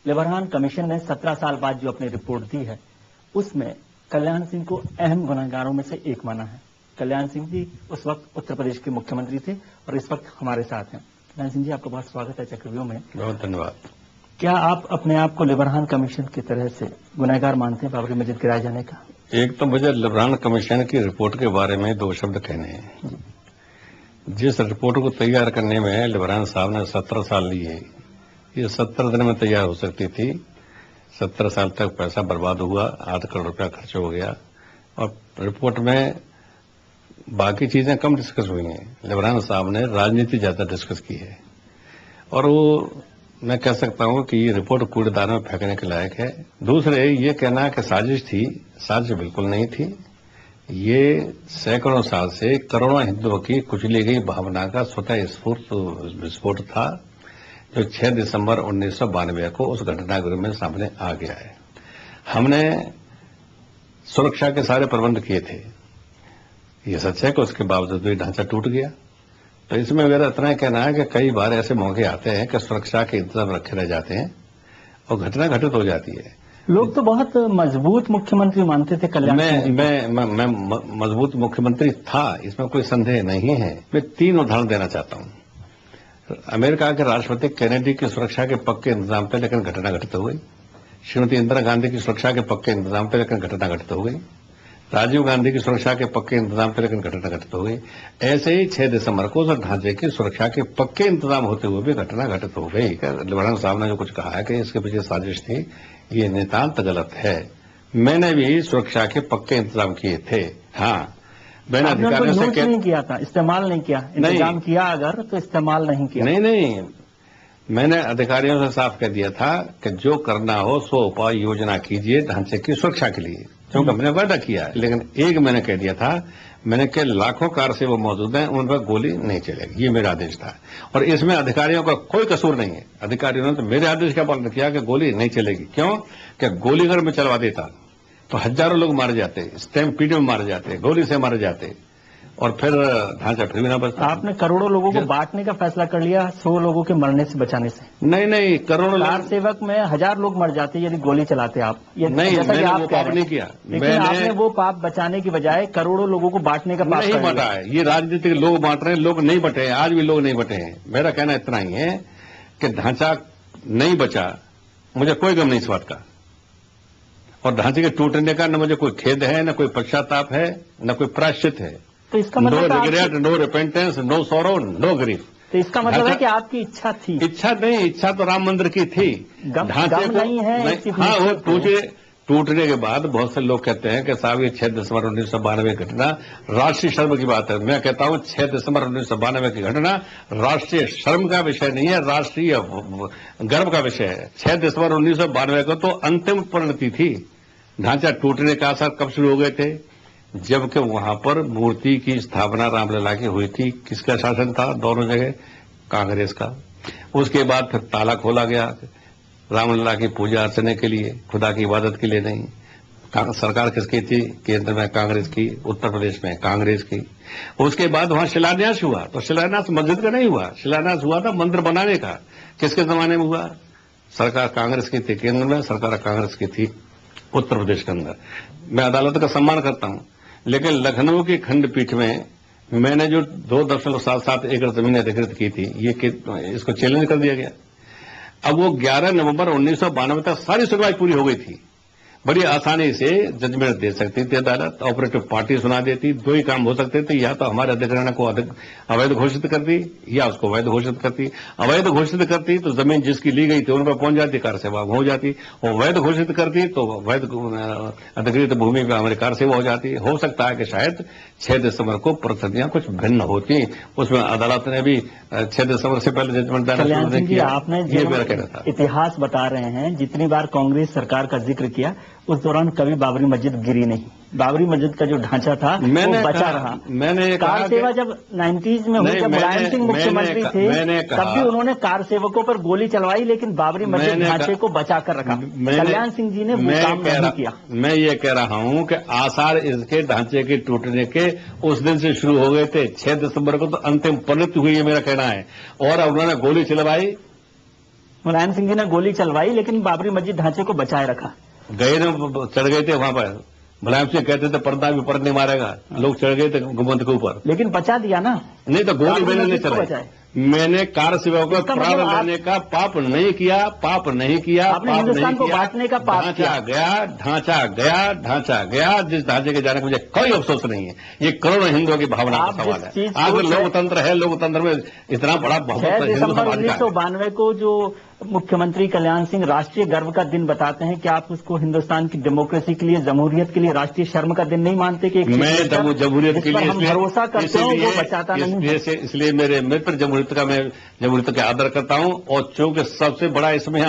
Liberhan commission ने 17 साल बाद जो अपनी रिपोर्ट दी है उसमें कल्याण सिंह को अहम गुनहगारों में से एक माना है। कल्याण सिंह जी उस वक्त उत्तर प्रदेश के मुख्यमंत्री थे और इस वक्त हमारे साथ हैं। कल्याण सिंह जी, आपका बहुत स्वागत है चक्रव्यूह में। बहुत धन्यवाद। क्या आप अपने आप को लिबरहान कमीशन की तरह से गुनहगार मानते हैं बाबरी मस्जिद गिराए जाने का? एक तो मुझे लिबरहान कमीशन की रिपोर्ट के बारे में दो शब्द कहने हैं। जिस रिपोर्ट को तैयार करने में लिबरहान साहब ने 17 साल लिए, ये 17 दिन में तैयार हो सकती थी। 17 साल तक पैसा बर्बाद हुआ, ₹8 करोड़ रुपया खर्च हो गया और रिपोर्ट में बाकी चीजें कम डिस्कस हुई हैं। लिबरहान साहब ने राजनीति ज्यादा डिस्कस की है और वो मैं कह सकता हूं कि ये रिपोर्ट कूड़ेदान में फेंकने के लायक है। दूसरे ये कहना कि साजिश थी, साजिश बिल्कुल नहीं थी। ये सैकड़ों साल से करोड़ों हिंदुओं की कुचली गई भावना का स्वतः स्फूर्त विस्फोट था, जो 6 दिसंबर 1992 को उस घटनागृह में सामने आ गया है। हमने सुरक्षा के सारे प्रबंध किए थे। ये सच है कि उसके बावजूद भी ढांचा टूट गया। तो इसमें मेरा इतना कहना है कि कई बार ऐसे मौके आते हैं कि सुरक्षा के इंतजाम रखे रह जाते हैं और घटना घटित हो जाती है। लोग तो बहुत मजबूत मुख्यमंत्री मानते थे कल्याण सिंह जी। मैं मजबूत मुख्यमंत्री था, इसमें कोई संदेह नहीं है। मैं 3 उदाहरण देना चाहता हूं। अमेरिका के राष्ट्रपति कैनेडी की सुरक्षा के पक्के इंतजाम थे, लेकिन घटना घटित हो गई। श्रीमती इंदिरा गांधी की सुरक्षा के पक्के इंतजाम थे, लेकिन घटना घटित हो गई। राजीव गांधी की सुरक्षा के पक्के इंतजाम थे, लेकिन घटना घटित हो गई। ऐसे ही 6 दिसंबर को उस ढांचे की सुरक्षा के पक्के इंतजाम होते हुए भी घटना घटित हो गई। लिबरहान साहब ने जो कुछ कहा है कि इसके पीछे साजिश थी, ये नितांत गलत है। मैंने भी सुरक्षा के पक्के इंतजाम किए थे। हाँ, मैंने अधिकारियों से नहीं किया था, इस्तेमाल नहीं किया। इंतजाम किया अगर तो इस्तेमाल नहीं किया। नहीं, मैंने अधिकारियों से साफ कह दिया था कि जो करना हो सो उपाय योजना कीजिए ढांचे की सुरक्षा के लिए, क्योंकि हमने वादा किया है। लेकिन एक मैंने कह दिया था, मैंने कि लाखों कार से वो मौजूद हैं, उन पर गोली नहीं चलेगी, ये मेरा आदेश था। और इसमें अधिकारियों का कोई कसूर नहीं है। अधिकारियों ने तो मेरे आदेश का पालन किया कि गोली नहीं चलेगी। क्यों? कि गोली अगर मैं चलवा देता तो हजारों लोग मारे जाते, स्टैम्पीड में मारे जाते, गोली से मारे जाते और फिर ढांचा फिर भी ना बचता। आपने करोड़ों लोगों को बांटने का फैसला कर लिया 100 लोगों के मरने से बचाने से। नहीं, करोड़ों कार सेवक में 1000 लोग मर जाते यदि गोली चलाते आप। नहीं, मैंने वो पाप नहीं किया। लेकिन आपने वो पाप बचाने की बजाय करोड़ों लोगों को बांटने का पाप नहीं बांटा है। ये राजनीतिक लोग बांट रहे हैं, लोग नहीं बटे हैं, आज भी लोग नहीं बटे हैं। मेरा कहना इतना ही है कि ढांचा नहीं बचा, मुझे कोई गम नहीं इस बात का। और ढांचे के टूटने का न मुझे कोई खेद है, न कोई पश्चाताप है, न कोई प्रायश्चित है। तो इसका मतलब no regret, no repentance, no sorrow, no grief. तो इसका मतलब है कि आपकी इच्छा थी। इच्छा नहीं, इच्छा तो राम मंदिर की थी। ढांचे को नहीं है। हाँ, वो टूटने के बाद बहुत से लोग कहते हैं कि साहब ये 6 दिसंबर 1992 घटना राष्ट्रीय शर्म की बात है। मैं कहता हूं 6 दिसंबर 1992 की घटना राष्ट्रीय शर्म का विषय नहीं है, राष्ट्रीय गर्व का विषय है। 6 दिसंबर 1992 को तो अंतिम परिणति थी। ढांचा टूटने का असर कब शुरू हो गए थे? जबकि वहां पर मूर्ति की स्थापना रामलला की हुई थी। किसका शासन था दोनों जगह? कांग्रेस का। उसके बाद फिर ताला खोला गया रामलला की पूजा अर्चने के लिए, खुदा की इबादत के लिए नहीं। सरकार किसकी थी? केंद्र में कांग्रेस की, उत्तर प्रदेश में कांग्रेस की। उसके बाद वहां शिलान्यास हुआ, तो शिलान्यास मस्जिद का नहीं हुआ, शिलान्यास हुआ था मंदिर बनाने का। किसके जमाने में हुआ? सरकार कांग्रेस की थी केंद्र में, सरकार कांग्रेस की थी उत्तर प्रदेश के अंदर। मैं अदालत का सम्मान करता हूं, लेकिन लखनऊ की खंडपीठ में मैंने जो 2.77 एकड़ जमीन अधिकृत की थी, इसको चैलेंज कर दिया गया। अब वो 11 नवंबर 1992 तक सारी सुनवाई पूरी हो गई थी। बड़ी आसानी से जजमेंट दे सकती थी अदालत, ऑपरेटिव पार्टी सुना देती। 2 ही काम हो सकते थे, या तो हमारे अधिग्रहण को अवैध घोषित करती या उसको वैध घोषित करती। अवैध घोषित करती तो जमीन जिसकी ली गई थी उन पर पहुंच जाती, कार सेवा हो जाती। और वैध घोषित करती तो वैध अधिकृत भूमि पर हमारी कार सेवा हो जाती। हो सकता है कि शायद 6 दिसंबर को परिस्थितियां कुछ भिन्न होती, उसमें अदालत ने भी 6 दिसंबर से पहले जजमेंट देना शुरू नहीं किया। आपने ये मेरा कहना था। इतिहास बता रहे हैं, जितनी बार कांग्रेस सरकार का जिक्र किया उस दौरान कभी बाबरी मस्जिद गिरी नहीं। बाबरी मस्जिद का जो ढांचा था वो बचा रहा। मैंने कार सेवा जब 90s में हुई, जब मुलायम सिंह मुख्यमंत्री थे, तब भी उन्होंने कार सेवकों पर गोली चलवाई, लेकिन बाबरी मस्जिद ढांचे को बचा कर रखा। कल्याण सिंह जी ने वो काम नहीं किया। मैं ये कह रहा हूं कि आसार इसके ढांचे के टूटने के उस दिन से शुरू हो गए थे। 6 दिसंबर को तो अंतिम परिणति हुई है, मेरा कहना है। और उन्होंने गोली चलवाई मुलायम सिंह जी ने गोली चलवाई लेकिन बाबरी मस्जिद ढांचे को बचाए रखा। गए न चढ़ गए थे वहां पर, मुलायम सिंह कहते थे पर्दा भी ऊपर नहीं मारेगा, लोग चढ़ गए थे गुंबद के ऊपर, लेकिन बचा दिया ना। नहीं तो गोली मैंने नहीं चलाई, मैंने कार सेवा को प्राण लेने का पाप नहीं किया, पाप नहीं किया, आपने हिंदुस्तान को बांटने का पाप किया। ढांचा गया, जिस ढांचे के जाने का मुझे कोई अफसोस नहीं है। ये करोड़ों हिंदुओं की भावना का सवाल है। आज लोकतंत्र है, लोकतंत्र में इतना बड़ा 6 दिसंबर 1992 को जो मुख्यमंत्री कल्याण सिंह राष्ट्रीय गर्व का दिन बताते हैं, क्या आप उसको हिंदुस्तान की डेमोक्रेसी के लिए, जमहूरियत के लिए राष्ट्रीय शर्म का दिन नहीं मानते? कि मैं जमहूरियत के लिए हम भरोसा करते हैं वो बचाता नहीं, इसलिए मेरे मित्र जमहूरियत का आदर करता हूं। और चूंकि सबसे बड़ा इसमें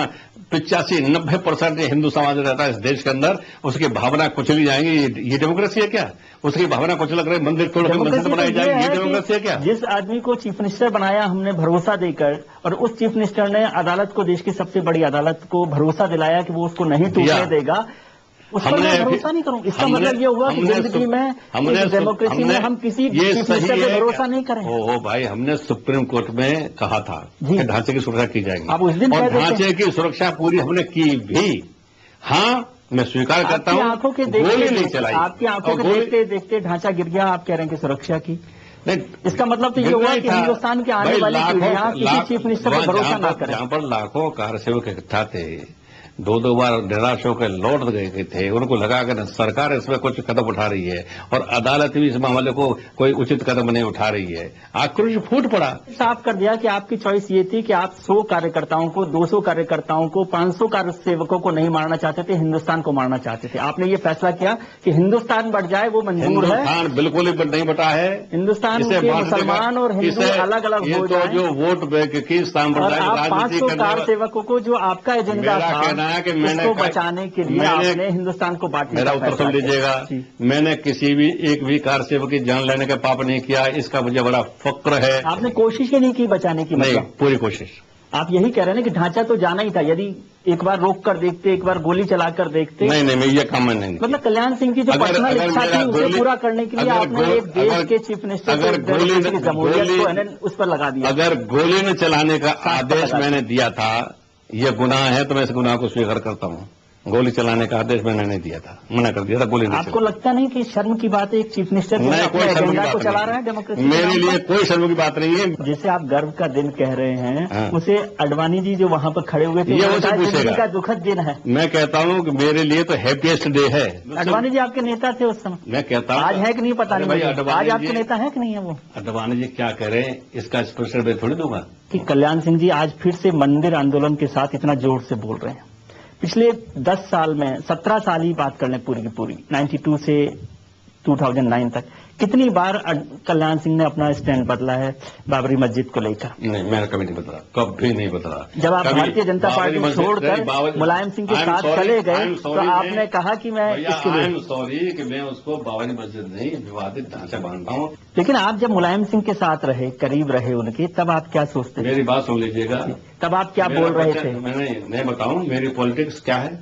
85-90% हिंदू समाज रहता है इस देश के अंदर, उसकी भावना कुचली जाएंगी। ये डेमोक्रेसी है क्या? उसकी भावना कुचल लग रही, मंदिर तोड़ के मस्जिद बनाई जाएगी, ये डेमोक्रेसी है क्या? जिस आदमी को चीफ मिनिस्टर बनाया हमने भरोसा देकर, और उस चीफ मिनिस्टर ने अदालत को, देश की सबसे बड़ी अदालत को भरोसा दिलाया कि वो उसको नहीं टूटने देगा, उस पर मैं भरोसा नहीं करूं। इसका मतलब ये हुआ कि जिंदगी में, डेमोक्रेसी में हम किसी चीफ मिनिस्टर पे भरोसा नहीं करें। ओ भाई, हमने सुप्रीम कोर्ट में कहा था कि ढांचे की सुरक्षा की जाएगी, आप उस दिन और ढांचे की सुरक्षा पूरी हमने की भी। हाँ, मैं स्वीकार करता हूँ, आंखों के गोली नहीं चलाई, आपकी आंखों के देखते देखते ढांचा गिर गया, आप कह रहे हैं कि सुरक्षा की। नहीं, इसका मतलब तो ये हुआ कि हिंदुस्तान के आने वाली पीढ़ियां किसी चीफ मिनिस्टर पर भरोसा ना करें। जहां पर लाखों कार सेवक इकट्ठा थे, 2 बार निराश होकर लौट गए थे, उनको लगा कि सरकार इसमें कुछ कदम उठा रही है और अदालत भी इस मामले को कोई उचित कदम नहीं उठा रही है। आक्रोश फूट पड़ा। साफ कर दिया कि आपकी चॉइस ये थी कि आप 100 कार्यकर्ताओं को, 200 कार्यकर्ताओं को, 500 कार्य सेवकों को नहीं मारना चाहते थे, हिंदुस्तान को मारना चाहते थे। आपने ये फैसला किया कि हिंदुस्तान बढ़ जाए, वो मंजूर है। हिंदुस्तान बिल्कुल ही नहीं बटा है। हिंदुस्तान के मुसलमान और हिंदू अलग अलग हो जाए, जो वोट बैंक की सांप्रदायिक 500 कार्य सेवकों को, जो आपका एजेंडा था, कहना है कि मैंने बचाने के लिए आपने हिंदुस्तान को बांटने मेरा उत्तर सुन लीजिएगा। मैंने किसी भी एक भी कार सेवक की जान लेने का पाप नहीं किया, इसका मुझे बड़ा फक्र है। आपने कोशिश ही नहीं की बचाने की? नहीं, पूरी कोशिश। आप यही कह रहे हैं कि ढांचा तो जाना ही था, यदि एक बार रोक कर देखते, एक बार गोली चलाकर देखते। नहीं, ये काम मैंने नहीं। मतलब कल्याण सिंह की जो पर्सनल इच्छा थी उसे पूरा करने के लिए आपने एक देश के चीफ मिनिस्टर को, जमहूरियत को उस पर लगा दिया। अगर गोली न चलाने का आदेश मैंने दिया था, यह गुनाह है, तो मैं इस गुनाह को स्वीकार करता हूँ। गोली चलाने का आदेश मैंने नहीं दिया था, मना कर दिया था, गोली नहीं। आपको लगता नहीं कि शर्म की बात है एक चीफ मिनिस्टर कोई शर्म की बात को चला रहा है डेमोक्रेसी? मेरे लिए कोई शर्म की बात नहीं है। जैसे आप गर्व का दिन कह रहे हैं, उसे अडवाणी जी जो वहाँ पर खड़े हुए थे, ये उसे पूछेगा, का दुखद दिन है। मैं कहता हूँ कि मेरे लिए तो हैप्पीएस्ट डे है। अडवाणी जी आपके नेता थे उस समय? मैं कहता हूँ आज है कि नहीं पता नहीं, आज आपके नेता है कि नहीं है वो? अडवाणी जी क्या कह रहे हैं इसका स्पष्ट मैं थोड़ी दूंगा कि कल्याण सिंह जी आज फिर से मंदिर आंदोलन के साथ इतना जोर से बोल रहे हैं। पिछले 10 साल में 17 साल ही बात कर लें पूरी की पूरी, 92 से 2009 तक, कितनी बार कल्याण सिंह ने अपना स्टैंड बदला है बाबरी मस्जिद को लेकर? नहीं, मैंने कभी नहीं बदला, कभी नहीं बदला। जब आप भारतीय जनता पार्टी छोड़कर मुलायम सिंह के साथ चले गए तो आपने कहा कि मैं इसके लिए सॉरी कि मैं उसको बाबरी मस्जिद नहीं, विवादित ढांचा मानता हूँ। लेकिन आप जब मुलायम सिंह के साथ रहे, करीब रहे उनके, तब आप क्या सोचते थे? मेरी बात सुन लीजिएगा। तब आप क्या बोल रहे थे? मैं बताऊं मेरी पॉलिटिक्स क्या है?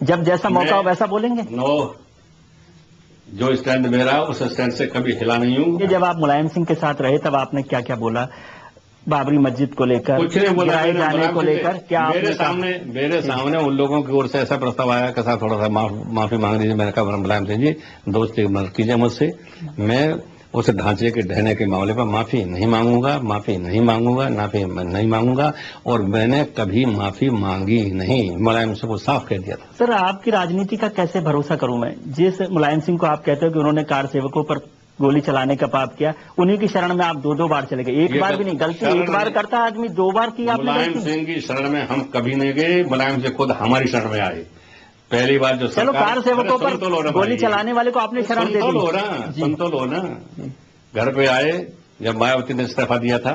जब जैसा मौका हो वैसा बोलेंगे? नो, जो स्टैंड मेरा उस स्टैंड से कभी हिला नहीं हूँ। जब आप मुलायम सिंह के साथ रहे तब आपने क्या क्या बोला बाबरी मस्जिद को लेकर, कुछ नहीं बोला, जाने को लेकर? क्या मेरे सामने उन लोगों की ओर से ऐसा प्रस्ताव आया कि साथ थोड़ा सा माफी मांग लीजिए। मैंने कहा मुलायम सिंह जी, दोस्ती मत कीजिए मुझसे, मैं उस ढांचे के ढहने के मामले पर माफी नहीं मांगूंगा, और मैंने कभी माफी मांगी नहीं। मुलायम सिंह को साफ कह दिया था। सर, आपकी राजनीति का कैसे भरोसा करूं मैं? जिस मुलायम सिंह को आप कहते हो कि उन्होंने कार सेवकों पर गोली चलाने का पाप किया, उन्हीं की शरण में आप 2 बार चले गए। एक बार भी नहीं, गलती एक बार करता आदमी, 2 बार की आपने। मुलायम सिंह की शरण में हम कभी नहीं गए, मुलायम सिंह खुद हमारी शरण में आए। पहली बार जो चलो कार सेवकों पर गोली चलाने वाले को आपने शरण दे दी। संतोल हो ना, घर पे आए जब मायावती ने इस्तीफा दिया था,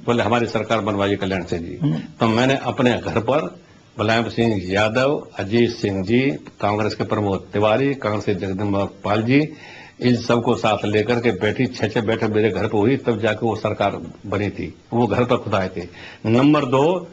बोले हमारी सरकार बनवाइए कल्याण सिंह जी, तो मैंने अपने घर पर मुलायम सिंह यादव, अजीत सिंह जी, कांग्रेस के प्रमोद तिवारी, कांग्रेस के जगदम्बा पाल जी, इन सबको साथ लेकर के बैठी 6 बैठक मेरे घर पर हुई, तब जाकर वो सरकार बनी थी। वो घर पर खुद आए थे। नंबर 2,